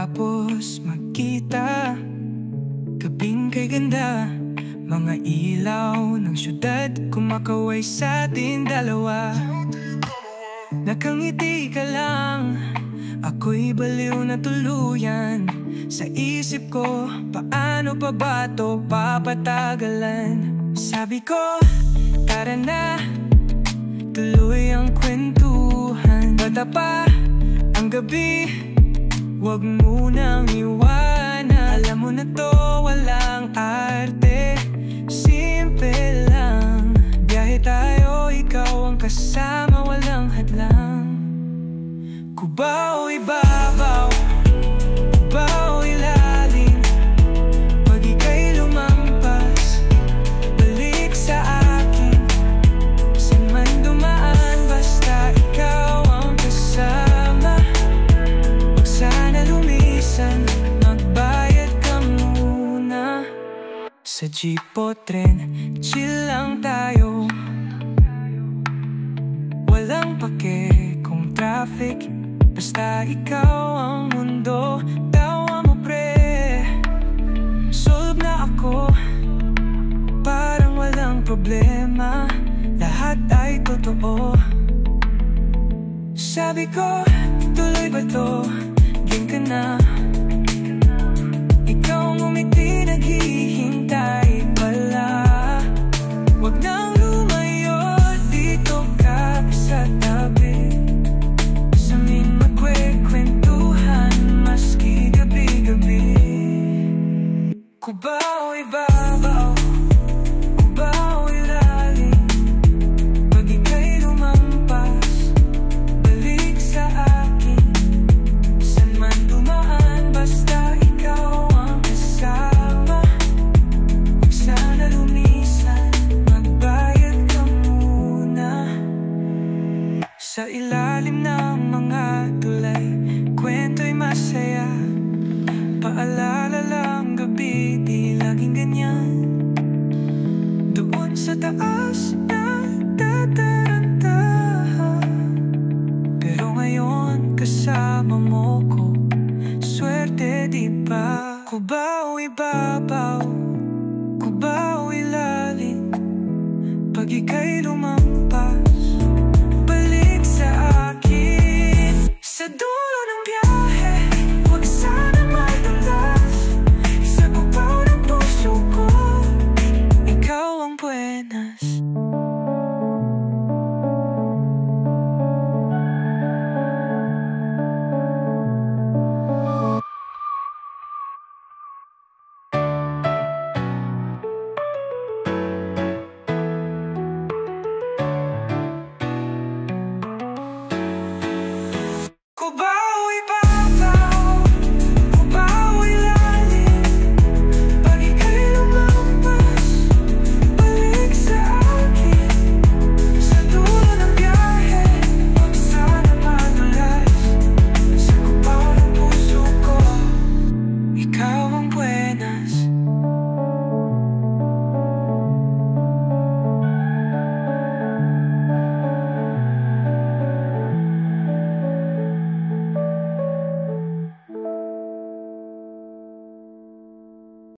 Pagkatapos magkita, gabing kay ganda, mga ilaw ng syudad kumakaway sa ating dalawa. Nakangiti ka lang, ako'y baliw na tuluyan. Sa isip ko, paano pa ba to papatagalan? Sabi ko, tara na, tuloy ang kwentuhan. Bata pa ang gabi, huwag munang iwanan. Alam mo na to, walang arte, simple lang. Biyahe tayo, ikaw ang kasama, walang hadlang. Cubao, ibabaw, Cubao, ilalim. Pag ika'y lumampas, balik sa akin. Saan man dumaan, basta ikaw ang kasama. Huwag sana lumisan, magbayad ka muna. Sa jeep o tren, chill lang tayo. Walang pake kung traffic, basta ikaw ang mundo. Tawa mo pre, solve na ako. Parang walang problema, lahat ay totoo. Sabi ko, tuloy ba to? Game ka na. Ikaw ngumiti, naghihintay pala. Huwag nang lumayo, dito ka sa tabi. Sa amin magkwekwentuhan, maski gabi-gabi. Cubao, ibabaw, Cubao, ilalim. Pag ika'y lumampas, balik sa akin. Saan man dumaan, basta ikaw ang kasama. Huwag sana lumisan, magbayad ka muna. Sa ilalim ng mga tulay, kwento'y masaya. Paalala lang gabi, di laging ganyan. Doon sa taas na tataranta, pero ngayon kasama mo ko, swerte di ba? Cubao, ibabaw, Cubao, ilalim. Pag ika'y lumampas,